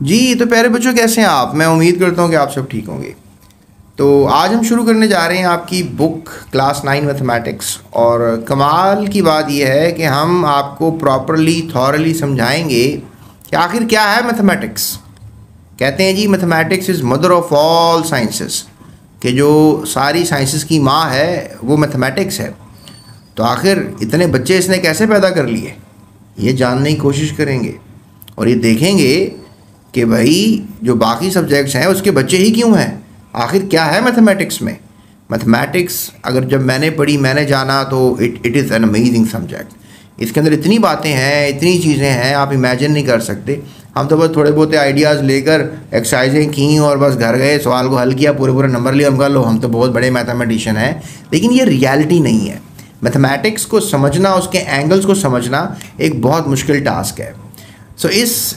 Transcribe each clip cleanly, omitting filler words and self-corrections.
जी तो प्यारे बच्चों, कैसे हैं आप? मैं उम्मीद करता हूँ कि आप सब ठीक होंगे। तो आज हम शुरू करने जा रहे हैं आपकी बुक क्लास 9 मैथमेटिक्स। और कमाल की बात यह है कि हम आपको प्रॉपरली थॉरली समझाएंगे कि आखिर क्या है मैथमेटिक्स। कहते हैं जी mathematics is mother of all sciences, कि जो सारी साइंसेस की माँ है वो मैथमेटिक्स है। तो आखिर इतने बच्चे इसने कैसे पैदा कर लिए, ये जानने की कोशिश करेंगे और ये देखेंगे कि भाई जो बाकी सब्जेक्ट्स हैं उसके बच्चे ही क्यों हैं। आखिर क्या है मैथमेटिक्स में। मैथमेटिक्स अगर जब मैंने पढ़ी, मैंने जाना, तो it is an amazing subject. इसके अंदर इतनी बातें हैं, इतनी चीज़ें हैं, आप इमेजिन नहीं कर सकते। हम तो बस थोड़े बहुत आइडियाज़ लेकर एक्सरसाइजें की और बस घर गए, सवाल को हल किया, पूरे पूरे नंबर लिए, हम कह लो हम तो बहुत बड़े मैथमेटिशियन हैं। लेकिन ये रियलिटी नहीं है। मैथमेटिक्स को समझना, उसके एंगल्स को समझना एक बहुत मुश्किल टास्क है। सो इस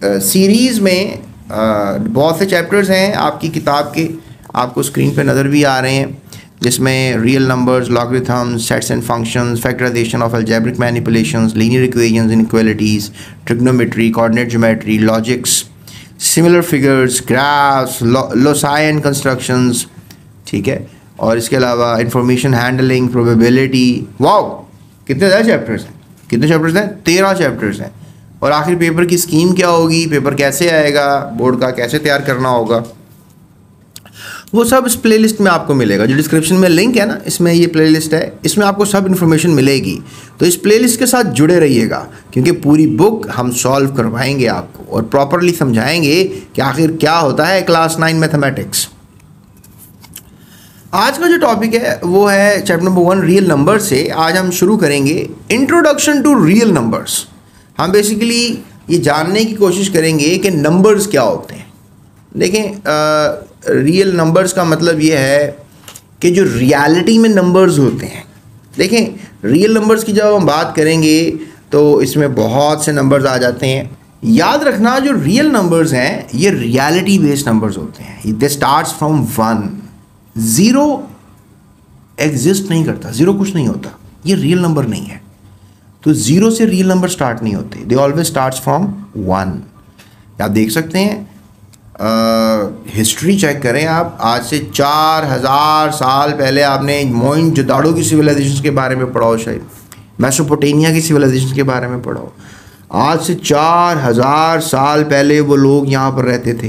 सीरीज़ में बहुत से चैप्टर्स हैं आपकी किताब के, आपको स्क्रीन पे नज़र भी आ रहे हैं, जिसमें real numbers, logarithms, sets and functions, factorization of algebraic manipulations, linear equations, inequalities, trigonometry, coordinate geometry, logics, similar figures, graphs, loci and constructions, ठीक है। और इसके अलावा इंफॉर्मेशन हैंडलिंग, प्रोबेबिलिटी। वाओ, कितने ज़्यादा चैप्टर्स हैं, कितने चैप्टर्स हैं? 13 चैप्टर्स हैं। और आखिर पेपर की स्कीम क्या होगी, पेपर कैसे आएगा, बोर्ड का कैसे तैयार करना होगा, वो सब इस प्लेलिस्ट में आपको मिलेगा। जो डिस्क्रिप्शन में लिंक है ना, इसमें ये प्लेलिस्ट है, इसमें आपको सब इन्फॉर्मेशन मिलेगी। तो इस प्लेलिस्ट के साथ जुड़े रहिएगा, क्योंकि पूरी बुक हम सॉल्व करवाएंगे आपको और प्रॉपरली समझाएंगे कि आखिर क्या होता है क्लास 9 मैथमेटिक्स। आज का जो टॉपिक है वो है चैप्टर नंबर 1 रियल नंबर से। आज हम शुरू करेंगे इंट्रोडक्शन टू रियल नंबर्स। हम बेसिकली ये जानने की कोशिश करेंगे कि नंबर्स क्या होते हैं। देखें, रियल नंबर्स का मतलब ये है कि जो रियलिटी में नंबर्स होते हैं। देखें, रियल नंबर्स की जब हम बात करेंगे तो इसमें बहुत से नंबर्स आ जाते हैं। याद रखना, जो रियल नंबर्स हैं ये रियलिटी बेस्ड नंबर्स होते हैं। दे स्टार्ट्स फ्रॉम 1। ज़ीरो एग्जिस्ट नहीं करता, ज़ीरो कुछ नहीं होता, ये रियल नंबर नहीं है। तो ज़ीरो से रियल नंबर स्टार्ट नहीं होते, दे ऑलवेज स्टार्ट्स फ्रॉम 1। आप देख सकते हैं, हिस्ट्री चेक करें आप, आज से 4000 साल पहले आपने मोहनजोदाड़ो की सिविलाइजेशन के बारे में पढ़ा हो, शायद मेसोपोटामिया की सिविलाइजेशन के बारे में पढ़ा हो। आज से 4000 साल पहले वो लोग यहाँ पर रहते थे।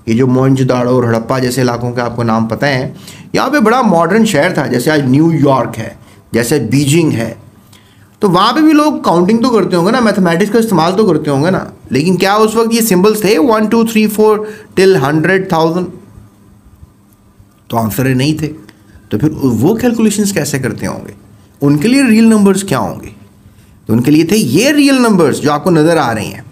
ये जो मोहनजोदाड़ो और हड़प्पा जैसे इलाकों के आपको नाम पता है, यहाँ पे बड़ा मॉडर्न शहर था, जैसे आज न्यूयॉर्क है, जैसे बीजिंग है। तो वहाँ पे भी लोग काउंटिंग तो करते होंगे ना, मैथमेटिक्स का इस्तेमाल तो करते होंगे ना। लेकिन क्या उस वक्त ये सिंबल्स थे 1 2 3 4 टिल 100,000? तो आंसर है नहीं थे। तो फिर वो कैलकुलेशंस कैसे करते होंगे? उनके लिए रियल नंबर्स क्या होंगे? तो उनके लिए थे ये रियल नंबर्स जो आपको नज़र आ रही हैं,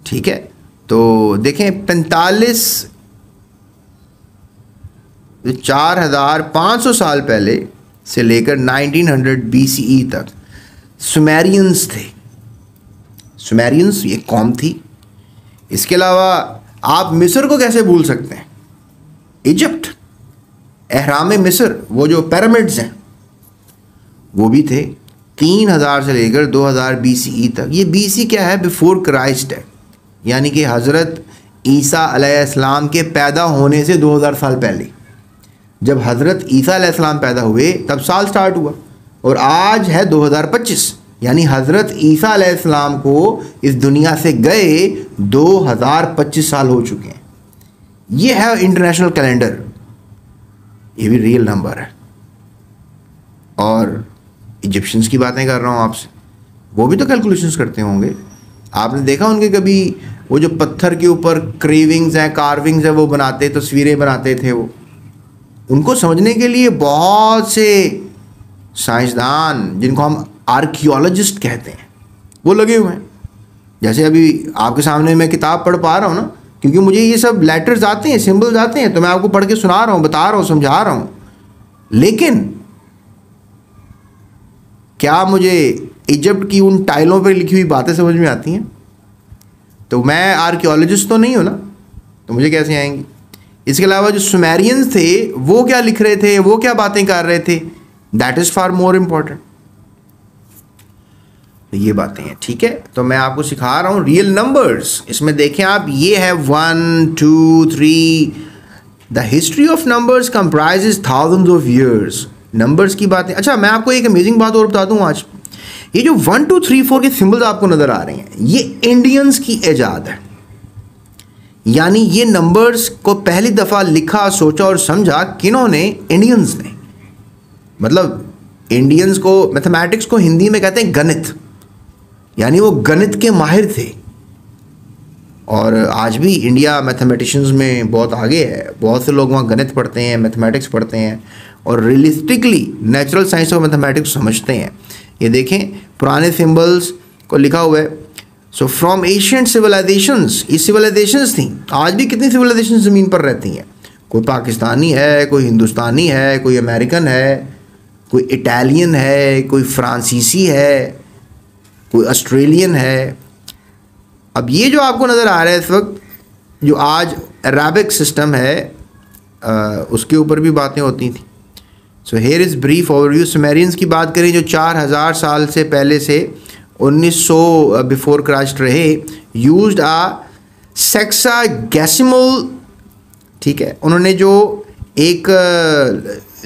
ठीक है। तो देखें, 4500 साल पहले से लेकर 1900 BCE तक सुमेरियंस थे। सुमेरियंस ये कौम थी। इसके अलावा आप मिस्र को कैसे भूल सकते हैं? इजिप्ट, एहराम मिस्र, वो जो पिरामिड्स हैं वो भी थे। 3000 से लेकर 2000 BCE तक। ये BC क्या है? बिफोर क्राइस्ट है, यानी कि हज़रत ईसा अलैहिस्सलाम के पैदा होने से 2000 साल पहले। जब हज़रत ईसा अलैहिस्सलाम पैदा हुए तब साल स्टार्ट हुआ, और आज है 2025, यानी हज़रत ईसा अलैहिस्सलाम को इस दुनिया से गए 2025 साल हो चुके हैं। ये है इंटरनेशनल कैलेंडर, ये भी रियल नंबर है। और इजिप्शियंस की बातें कर रहा हूँ आपसे, वो भी तो कैलकुलेशंस करते होंगे। आपने देखा उनके कभी वो जो पत्थर के ऊपर क्रेविंग्स हैं, कार्विंग्स हैं, वो बनाते, तस्वीरें बनाते थे। वो उनको समझने के लिए बहुत से साइंसदान, जिनको हम आर्कियोलॉजिस्ट कहते हैं, वो लगे हुए हैं। जैसे अभी आपके सामने मैं किताब पढ़ पा रहा हूँ ना, क्योंकि मुझे ये सब लेटर्स आते हैं, सिंबल्स आते हैं, तो मैं आपको पढ़ के सुना रहा हूँ, बता रहा हूँ, समझा रहा हूँ। लेकिन क्या मुझे इजिप्ट की उन टाइलों पर लिखी हुई बातें समझ में आती हैं? तो मैं आर्कियोलॉजिस्ट तो नहीं हूँ ना, तो मुझे कैसे आएंगी? इसके अलावा जो सुमेरियंस थे वो क्या लिख रहे थे, वो क्या बातें कर रहे थे, that is far more important. तो ये बातें हैं, ठीक है। तो मैं आपको सिखा रहा हूँ रियल नंबर्स। इसमें देखें आप, ये है 1 2 3। The history of numbers comprises thousands of years. Numbers की बातें। अच्छा, मैं आपको एक अमेजिंग बात और बता दूँ आज, ये जो 1 2 3 4 के सिंबल्स आपको नज़र आ रहे हैं, ये इंडियंस की ईजाद है। यानी ये नंबर्स को पहली दफ़ा लिखा, सोचा और समझा किन्होंने? इंडियंस ने। मतलब इंडियंस को, मैथमेटिक्स को हिंदी में कहते हैं गणित, यानी वो गणित के माहिर थे। और आज भी इंडिया मैथमेटिशियंस में बहुत आगे है। बहुत से लोग वहाँ गणित पढ़ते हैं, मैथमेटिक्स पढ़ते हैं और रियलिस्टिकली नेचुरल साइंस और मैथमेटिक्स समझते हैं। ये देखें, पुराने सिंबल्स को लिखा हुआ है। सो फ्रॉम एशियंट सिविलाइजेशंस, ये सिविलाइजेशंस थी। आज भी कितनी सिविलाइजेशन ज़मीन पर रहती हैं? कोई पाकिस्तानी है, कोई हिंदुस्तानी है, कोई अमेरिकन है, कोई इटालियन है, कोई फ्रांसीसी है, कोई ऑस्ट्रेलियन है। अब ये जो आपको नज़र आ रहा है इस वक्त, जो आज अराबिक सिस्टम है, उसके ऊपर भी बातें होती थी। So here is brief overview. Sumerians की बात करें जो 4000 साल से पहले से 1900 बिफोर क्राइस्ट रहे, यूज्ड आ सेक्सागेसिमल, ठीक है। उन्होंने जो एक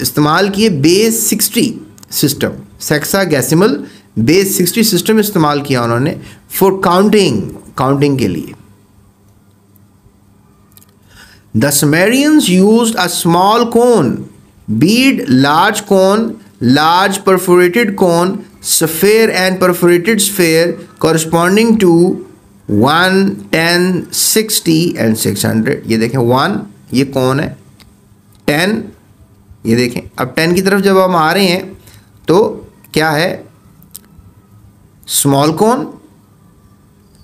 इस्तेमाल किए बेस 60 सिस्टम, सेक्सागेसिमल बेस 60 सिस्टम इस्तेमाल किया उन्होंने फॉर काउंटिंग के लिए। The Sumerians used a small cone, bead, large cone, large perforated cone, sphere and perforated sphere corresponding to 1, 10, 60 and 600। ये देखें 1 ये कौन है, 10 ये देखें। अब 10 की तरफ जब हम आ रहे हैं तो क्या है? Small cone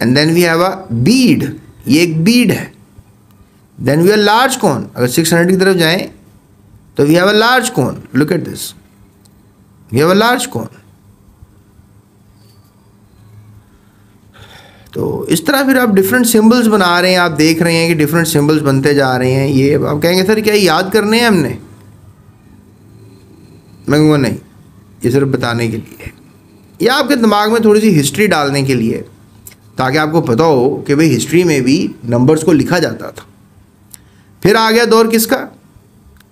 and then we have a bead, ये एक बीड है। देन वी हैव लार्ज कौन। अगर 600 की तरफ जाएं तो we have a large cone. Look at this, we have a large cone. तो इस तरह फिर आप डिफरेंट सिंबल्स बना रहे हैं। आप देख रहे हैं कि डिफरेंट सिंबल्स बनते जा रहे हैं। ये आप कहेंगे सर क्या याद करने हैं हमने? मैं कहूँगा नहीं, ये सिर्फ बताने के लिए है, या आपके दिमाग में थोड़ी सी हिस्ट्री डालने के लिए, ताकि आपको पता हो कि भाई हिस्ट्री में भी नंबर्स को लिखा जाता था। फिर आ गया दौर किसका?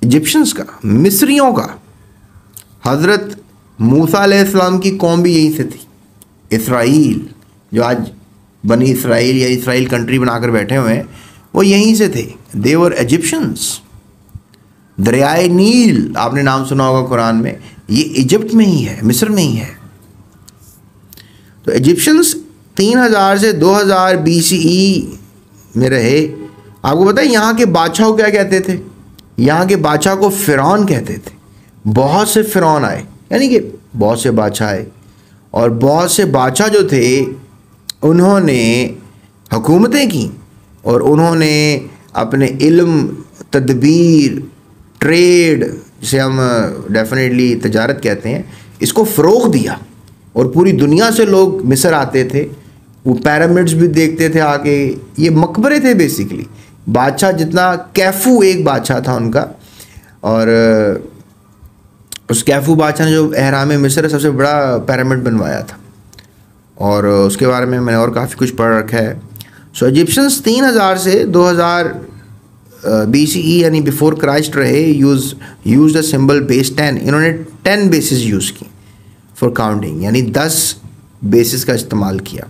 इजिप्शियंस का, मिस्रियों का। हज़रत मूसा अलैहिस्सलाम की कौम भी यहीं से थी। इसराइल, जो आज बनी इसराइल या इसराइल कंट्री बनाकर बैठे हुए हैं, वो यहीं से थे। दे वर इजिप्शियंस। दरियाए नील आपने नाम सुना होगा कुरान में, ये इजिप्ट में ही है, मिस्र में ही है। तो इजिप्शियंस 3000 से 2000 BCE में रहे। आपको पता है यहाँ के बादशाह को क्या कहते थे? यहाँ के बादशाह को फ़िरौन कहते थे। बहुत से फ़िरौन आए, यानी कि बहुत से बादशाह आए, और बहुत से बादशाह जो थे उन्होंने हुकूमतें की और उन्होंने अपने इल्म, तदबीर, ट्रेड, जिसे हम डेफिनेटली तजारत कहते हैं, इसको फ़रोग़ दिया। और पूरी दुनिया से लोग मिस्र आते थे। वो पिरामिड्स भी देखते थे आके। ये मकबरे थे बेसिकली। बादशाह जितना, कैफू एक बादशाह था उनका, और उस कैफू बादशाह ने जो एहराम मिस्र सबसे बड़ा पिरामिड बनवाया था, और उसके बारे में मैंने और काफ़ी कुछ पढ़ रखा है। सो इजिप्शियंस 3000 से 2000 BCE यानी बिफोर क्राइस्ट रहे। Use the symbol base 10। इन्होंने 10 बेसिस यूज़ की फॉर काउंटिंग, यानी 10 बेसिस का इस्तेमाल किया।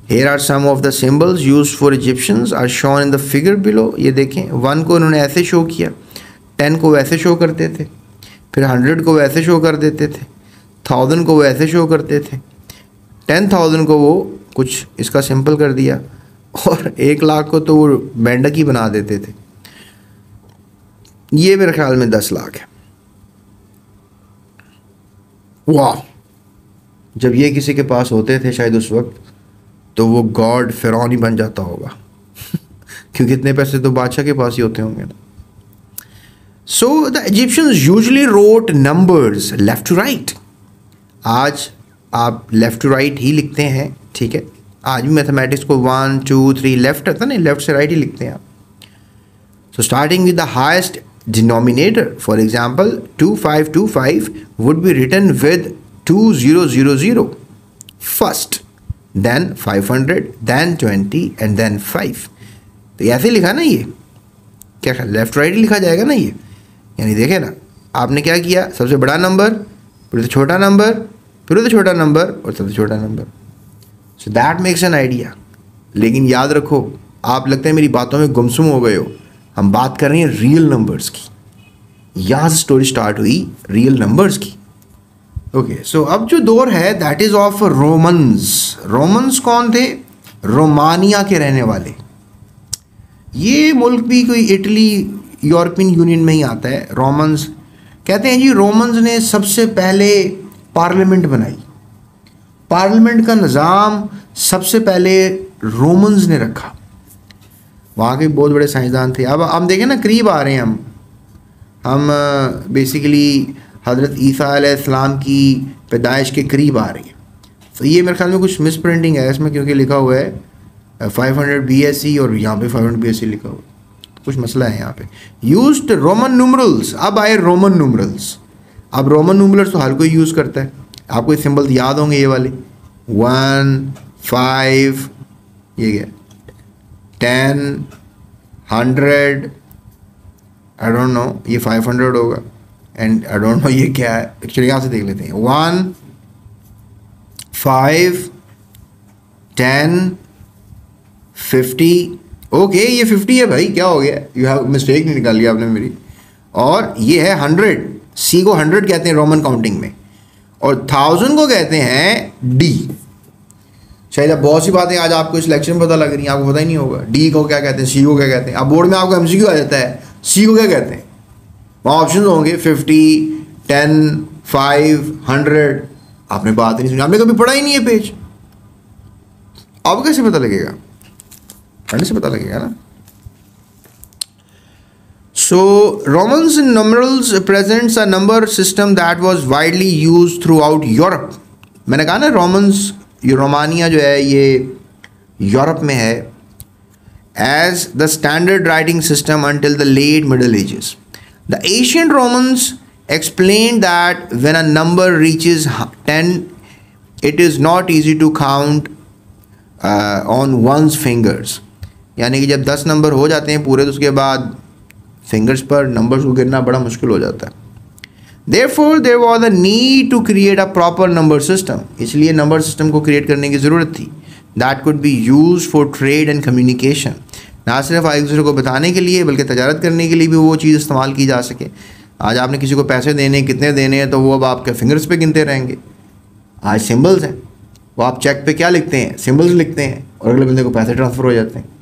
Here are some of the symbols used for Egyptians are shown in the figure below। ये देखें, 1 को उन्होंने ऐसे शो किया, 10 को वैसे शो करते थे, फिर 100 को वैसे शो कर देते थे, 1000 को वैसे शो करते थे, 10,000 को वो कुछ इसका सिंपल कर दिया, और 1 लाख को तो वो मेंढक ही बना देते थे। ये मेरे ख्याल में 10 लाख है। वाह! जब ये किसी के पास होते थे शायद उस वक्त, तो वो गॉड फ़िरौन ही बन जाता होगा क्योंकि इतने पैसे तो बादशाह के पास ही होते होंगे ना। So the Egyptians usually wrote numbers left to right. आज आप लेफ़्ट टू राइट ही लिखते हैं, ठीक है। आज भी मैथमेटिक्स को 1 2 3 लेफ़्ट आता नहीं, लेफ़्ट से राइट ही लिखते हैं आप। So starting with the highest denominator, for example 2525 would be written with 2000, first, then 500, then 20 and then 5। तो ऐसे लिखा ना, ये क्या लेफ्ट राइट लिखा जाएगा ना ये, यानी देखे ना आपने क्या किया, सबसे बड़ा नंबर, फिर तो छोटा नंबर, फिर तो छोटा नंबर और सबसे छोटा number. So that makes an idea. लेकिन याद रखो, आप लगता है मेरी बातों में गुमसुम हो गए हो, हम बात कर रहे हैं रियल नंबर्स की। यहाँ से स्टोरी स्टार्ट हुई रियल नंबर्स की। ओके, सो अब जो दौर है that is of Romans. Romans कौन थे? रोमानिया के रहने वाले। ये मुल्क भी कोई इटली यूरोपियन यूनियन में ही आता है। रोमन्स कहते हैं जी, रोमन्स ने सबसे पहले पार्लियामेंट बनाई। पार्लियामेंट का निज़ाम सबसे पहले रोमन्स ने रखा। वहाँ के बहुत बड़े साइंसदान थे। अब हम देखें ना, करीब आ रहे हैं हम बेसिकली हज़रत ईसा अलैहिस्सलाम की पैदाइश के करीब आ रही है। तो ये मेरे ख्याल में कुछ मिस प्रिंटिंग है इसमें, क्योंकि लिखा हुआ है 500 BSE और यहाँ पे 500 BSE लिखा हुआ है, कुछ मसला है यहाँ पे। Used Roman numerals. अब आए रोमन न्यूमरल्स। अब रोमन न्यूमरल्स तो हर कोई यूज़ करता है, आपको ये सिंबल्स याद होंगे, ये वाले 1, 5, ये क्या 10, 100, आई डोंट नो, ये 500 होगा, एंड आई डोंट नो ये क्या है एक्चुअली। यहाँ से देख लेते हैं, 1, 5, 10, 50। ओके, ये 50 है भाई, क्या हो गया, यू हैव मिस्टेक नहीं निकाल लिया आपने मेरी। और ये है 100, सी को 100 कहते हैं रोमन काउंटिंग में, और 1000 को कहते हैं डी। शायद अब बहुत सी बातें आज आपको इस लेक्चर में पता लग रही हैं, आपको पता ही नहीं होगा डी को क्या कहते हैं, सी को क्या कहते हैं। अब बोर्ड में आपको MCQ आ जाता है, सी को क्या कहते हैं, वहाँ ऑप्शन होंगे 50, 10, 5, 100। आपने बात नहीं सुनी, आपने कभी पढ़ा ही नहीं है पेज, अब कैसे पता लगेगा, पढ़ने से पता लगेगा ना। So Romans numerals presents a number system that was widely used throughout Europe. मैंने कहा ना रोमन्स, ये रोमानिया जो है ये यूरोप में है, as the standard writing system until the late Middle Ages. The ancient Romans explained that when a number reaches 10, it is not easy to count on one's fingers. यानी कि जब 10 number हो जाते हैं पूरे, तो उसके बाद फिंगर्स पर नंबर्स को गिनना बड़ा मुश्किल हो जाता है। Therefore, there was a need to create a proper number system. इसलिए नंबर सिस्टम को क्रिएट करने की ज़रूरत थी। That could be used for trade and communication. ना सिर्फ एक दूसरे को बताने के लिए, बल्कि तजारत करने के लिए भी वो चीज़ इस्तेमाल की जा सके। आज आपने किसी को पैसे देने, कितने देने हैं, तो वो अब आपके फिंगर्स पे गिनते रहेंगे। आज सिम्बल्स हैं, वो आप चेक पे क्या लिखते हैं, सिम्बल्स लिखते हैं, और अगले बंदे को पैसे ट्रांसफ़र हो जाते हैं।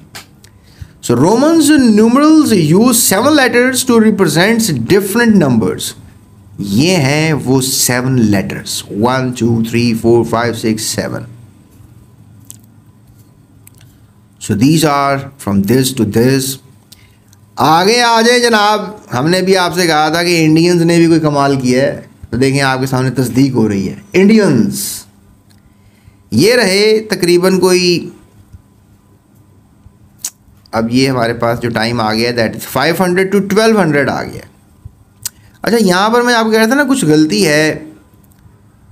So Romans numerals use 7 letters to represent different numbers. ये हैं वो 7 letters, 1, 2, 3, 4, 5, 6, 7. So these are from this to this. आगे आ जाए जनाब, हमने भी आपसे कहा था कि इंडियंस ने भी कोई कमाल किया है, तो देखें आपके सामने तस्दीक हो रही है। इंडियंस ये रहे तकरीबन कोई, अब ये हमारे पास जो टाइम आ गया दैट इज़ 500 to 1200 आ गया। अच्छा, यहाँ पर मैं आपको कह रहा था ना कुछ गलती है,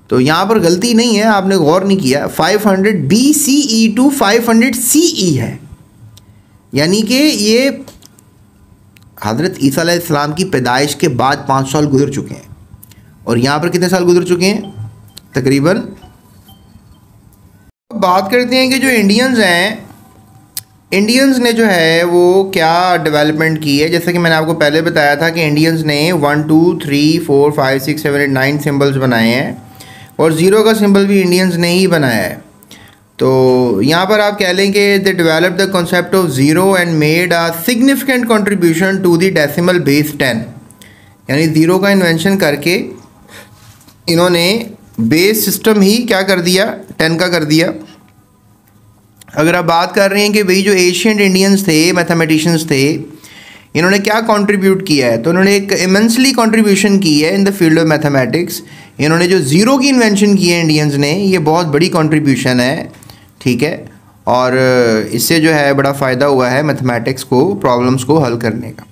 तो यहाँ पर गलती नहीं है, आपने गौर नहीं किया। 500 BCE to 500 CE है, यानी कि ये हज़रत ईसा अलैहिस्सलाम की पैदाइश के बाद 5 साल गुजर चुके हैं, और यहाँ पर कितने साल गुजर चुके हैं तकरीबन। बात करते हैं कि जो इंडियंस हैं, इंडियंस ने जो है वो क्या डेवलपमेंट की है। जैसे कि मैंने आपको पहले बताया था कि इंडियंस ने 1, 2, 3, 4, 5, 6, 7, 8, 9 सिम्बल्स बनाए हैं, और ज़ीरो का सिंबल भी इंडियंस ने ही बनाया है। तो यहाँ पर आप कह लें कि they develop the concept of zero and made a significant contribution to the decimal base 10। यानी ज़ीरो का इन्वेंशन करके इन्होंने बेस सिस्टम ही क्या कर दिया, 10 का कर दिया। अगर आप बात कर रहे हैं कि भाई जो एशियंट इंडियंस थे, मैथमेटिशियंस थे, इन्होंने क्या कंट्रीब्यूट किया है, तो इन्होंने एक इमेंसली कंट्रीब्यूशन की है in the field of mathematics. इन्होंने जो ज़ीरो की इन्वेंशन की है इंडियंस ने, ये बहुत बड़ी कंट्रीब्यूशन है, ठीक है, और इससे जो है बड़ा फ़ायदा हुआ है मैथमेटिक्स को, प्रॉब्लम्स को हल करने का।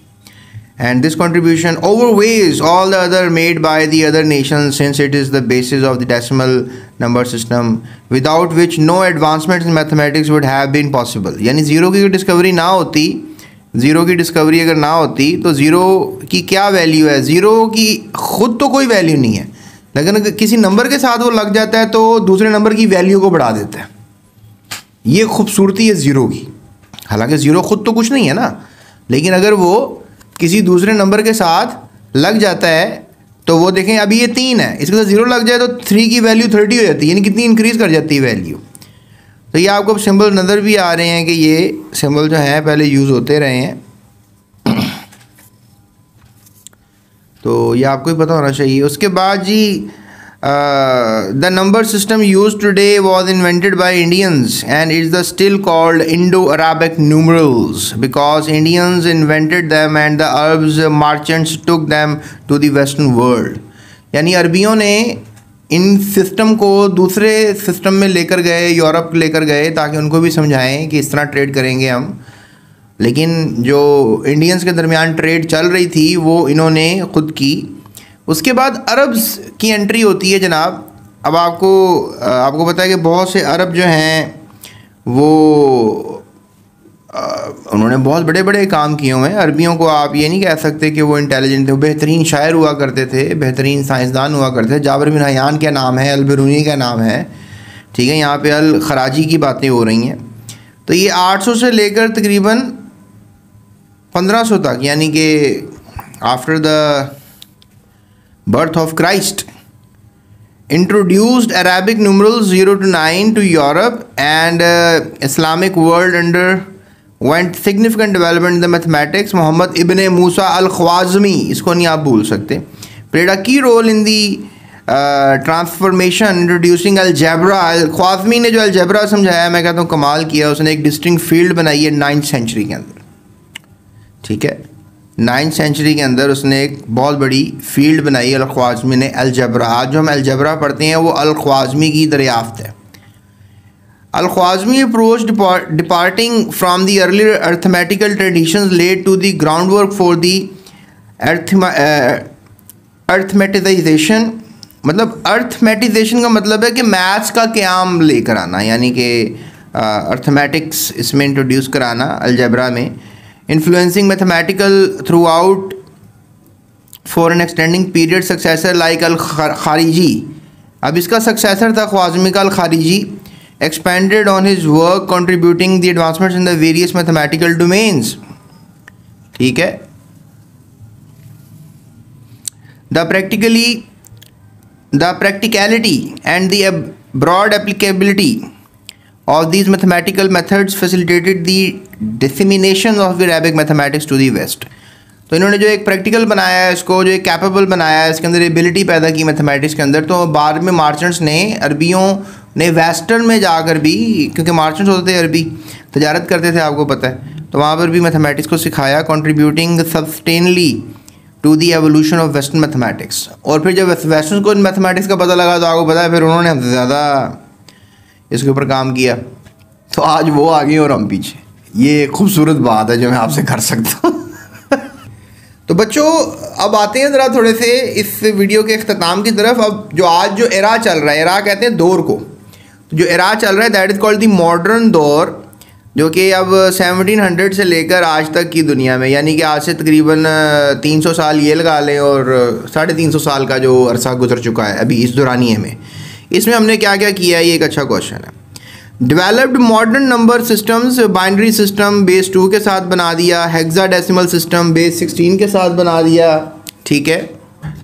and this contribution overweighs all the other made by the other nations since it is the basis of the decimal number system without which no advancements in mathematics would have been possible। यानी zero की discovery ना होती, zero की discovery अगर ना होती तो zero की क्या वैल्यू है, ज़ीरो की ख़ुद तो कोई वैल्यू नहीं है, लेकिन अगर किसी नंबर के साथ वो लग जाता है तो दूसरे नंबर की वैल्यू को बढ़ा देता है। ये खूबसूरती है ज़ीरो की। हालांकि ज़ीरो ख़ुद तो कुछ नहीं है ना, लेकिन अगर वो किसी दूसरे नंबर के साथ लग जाता है तो वो देखें अभी ये 3 है, इसके साथ ज़ीरो लग जाए तो 3 की वैल्यू 30 हो जाती है, यानी कितनी इंक्रीज़ कर जाती है वैल्यू। तो ये आपको सिंबल नज़र भी आ रहे हैं कि ये सिंबल जो हैं पहले यूज़ होते रहे हैं, तो ये आपको ही पता होना चाहिए। उसके बाद जी the number system used today was invented by Indians and is the still called Indo-Arabic numerals because Indians invented them and the Arabs merchants took them to the Western world। यानी अरबियों ने इन सिस्टम को दूसरे system में लेकर गए, Europe लेकर गए ताकि उनको भी समझाएं कि इस तरह ट्रेड करेंगे हम, लेकिन जो इंडियंस के दरमियान ट्रेड चल रही थी वो इन्होंने ख़ुद की। उसके बाद अरब्स की एंट्री होती है जनाब। अब आपको पता है कि बहुत से अरब जो हैं वो उन्होंने बहुत बड़े बड़े काम किए हुए हैं। अरबियों को आप ये नहीं कह सकते कि वो इंटेलिजेंट थे, बेहतरीन शायर हुआ करते थे, बेहतरीन साइंसदान हुआ करते थे। जाबिर बिन हयान का नाम है, अल बिरूनी का नाम है, ठीक है। यहाँ पे अल खराजी की बातें हो रही हैं। तो ये 800 से लेकर तकरीबन 1500 तक, यानी कि after the birth of Christ introduced Arabic numerals 0 to 9 to Europe and Islamic world underwent significant development in the mathematics। Muhammad ibn Musa al-Khwarizmi, इसको नहीं आप भूल सकते, played a key role in the transformation introducing algebra. Al-Khwarizmi ने जो algebra समझाया, मैं कहता हूँ कमाल किया। उसने एक डिस्टिंक्ट फील्ड बनाई है 9th सेंचुरी के अंदर, ठीक है। 9th सेंचुरी के अंदर उसने एक बहुत बड़ी फील्ड बनाई अल-ख्वाज़मी ने, अलजबरा। आज जो हम अलजबरा पढ़ते हैं वो अल-ख्वाज़मी की दरियाफ्त है। Al-Khwarizmi approach departing from the earlier arithmetical traditions led to the ground work for the arithmetization. मतलब अर्थमेटिजेशन का मतलब है कि मैथ्स का क़याम लेकर आना, यानी कि अर्थमेटिक्स इसमें इंट्रोड्यूस कराना अलजबरा में। influencing mathematical throughout for an extending period successor like al-Khariji। अब इसका सक्सेसर था ख्वाज़मी का al-Khariji, expanded on his work contributing the advancements in the various mathematical domains, ठीक है। the practicality and the broad applicability of these mathematical methods facilitated the dissemination of Arabic mathematics to the West। तो इन्होंने जो एक practical बनाया है, इसको जो एक कैपेबल बनाया है, इसके अंदर एबिलिटी पैदा की मैथमेटिक्स के अंदर, तो बाद में मार्चेंट्स ने, अरबियों ने वेस्टर्न में जाकर भी, क्योंकि मार्चेंट्स होते थे अरबी, तजारत करते थे आपको पता है, तो वहाँ पर भी मैथमेटिक्स को सिखाया, contributing substantially to the evolution of western mathematics. और फिर जब वेस्टर्न को मैथमेटिक्स का पता लगा तो आपको पता है फिर उन्होंने हमसे ज़्यादा इसके ऊपर काम किया, तो आज वो आगे और हम पीछे। ये खूबसूरत बात है जो मैं आपसे कर सकता हूँ। तो बच्चों अब आते हैं ज़रा थोड़े से इस वीडियो के अख्ताम की तरफ। अब जो आज जो एरा चल रहा है, एरा कहते हैं दौर को, तो जो एरा चल रहा है that is called the modern दौर, जो कि अब 1700 से लेकर आज तक की दुनिया में, यानी कि आज से तकरीबन 300 साल ये लगा लें और 350 साल का जो अरसा गुजर चुका है अभी इस दौरानिए में, इसमें हमने क्या क्या किया है, ये एक अच्छा क्वेश्चन है। Developed modern number systems, binary system base 2 के साथ बना दिया, हेक्साडेसिमल सिस्टम बेस 16 के साथ बना दिया, ठीक है।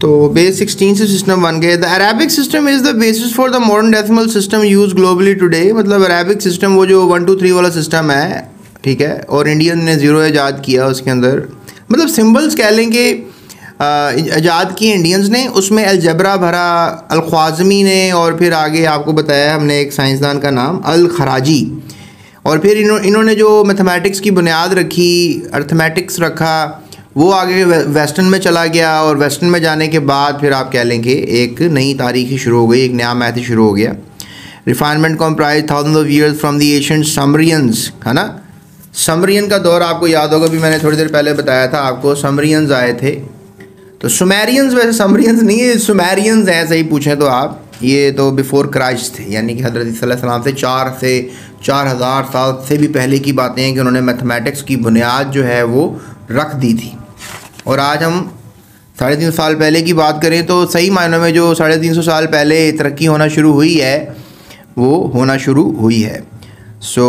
तो बेस 16 से सिस्टम बन गए। The Arabic system is the basis for the modern decimal system use globally today. मतलब अरेबिक सिस्टम वो जो 1 2 3 वाला सिस्टम है, ठीक है, और इंडियन ने ज़ीरो ईजाद किया उसके अंदर, मतलब सिम्बल्स कह लें कि ईजाद किए इंडियंस ने, उसमें अलजबरा भरा अल-ख्वाज़मी ने, और फिर आगे आपको बताया हमने एक साइंसदान का नाम अल-खराजी, और फिर इन्होंने जो मैथमेटिक्स की बुनियाद रखी, अर्थमेटिक्स रखा, वो आगे वेस्टर्न में चला गया, और वेस्टर्न में जाने के बाद फिर आप कह लें कि एक नई तारीख ही शुरू हो गई, एक नया मैथ ही शुरू हो गया। Refinement comprise thousands of years from the ancient Sumerians, है ना, समरियन का दौर आपको याद होगा, भी मैंने थोड़ी देर पहले बताया था आपको, समरियंस आए थे। तो सुमेरियंस, वैसे समरियंस नहीं है, सुमेरियंस हैं सही पूछें तो आप। ये तो बिफोर क्राइस्ट थे, यानी कि हज़रत ईसा अलैहिस्सलाम से 4,000 साल से भी पहले की बातें हैं कि उन्होंने मैथमेटिक्स की बुनियाद जो है वो रख दी थी। और आज हम 350 साल पहले की बात करें तो सही मायनों में जो 350 साल पहले तरक्की होना शुरू हुई है वो होना शुरू हुई है। सो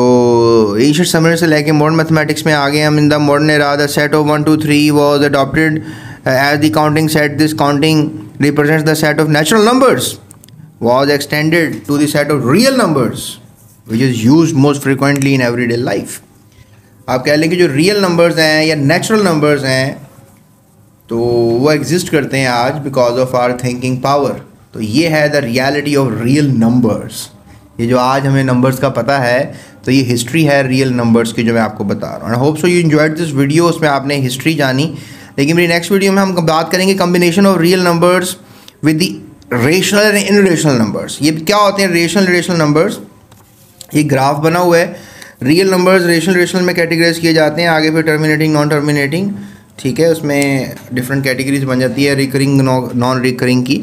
एंशिएंट समरियन से लेके मॉडर्न मैथमेटिक्स में आ गए हम। In the modern era the set of 1 2 3 was adopted as the counting set. This counting represents the set of natural numbers, was extended to the set of real numbers which is used most frequently in everyday life. आप कह लें कि जो real numbers हैं या natural numbers हैं तो वो एग्जिस्ट करते हैं आज because of our thinking power. तो ये है the reality of real numbers. ये जो आज हमें नंबर्स का पता है तो ये हिस्ट्री है रियल नंबर्स की जो मैं आपको बता रहा हूँ। I hope so you enjoyed this video. उसमें आपने हिस्ट्री जानी, लेकिन मेरी नेक्स्ट वीडियो में हम बात करेंगे combination of real numbers with the rational and irrational numbers. ये क्या होते हैं रेशनल इरेशनल नंबर्स? ये ग्राफ बना हुआ है। रियल नंबर्स रेशनल में कैटेगराइज किए जाते हैं, आगे फिर टर्मिनेटिंग नॉन टर्मिनेटिंग, ठीक है, उसमें डिफरेंट कैटेगरीज बन जाती है, रिकरिंग नॉन रिकरिंग की।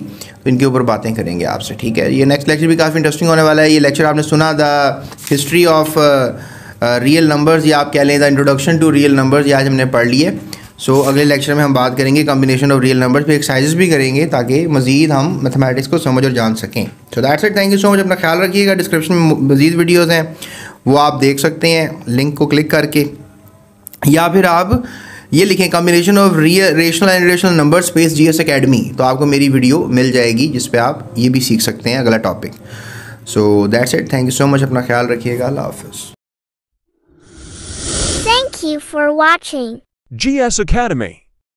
तो इनके ऊपर बातें करेंगे आपसे, ठीक है। ये नेक्स्ट लेक्चर भी काफ़ी इंटरेस्टिंग होने वाला है। ये लेक्चर आपने सुना the history of real numbers, या आप कह लें the introduction to real numbers, ये आज हमने पढ़ लिए। सो अगले लेक्चर में हम बात करेंगे कम्बिनेशन ऑफ रियल नंबर्स पे, एक्सरसाइजेस भी करेंगे ताकि मज़ीद हम मैथमेटिक्स को समझ और जान सकें। So that's it, thank you so much. अपना ख्याल रखिएगा। डिस्क्रिप्शन में मज़ीद वीडियोज़ हैं वो आप देख सकते हैं लिंक को क्लिक करके, या फिर आप ये लिखें combination of rational and irrational number space GS academy, तो आपको मेरी वीडियो मिल जाएगी जिस पे आप ये भी सीख सकते हैं अगला topic. So that's it, thank you so much. अपना ख्याल रखिएगा। अल्लाह हाफ़िज़। Thank you for watching GS Academy.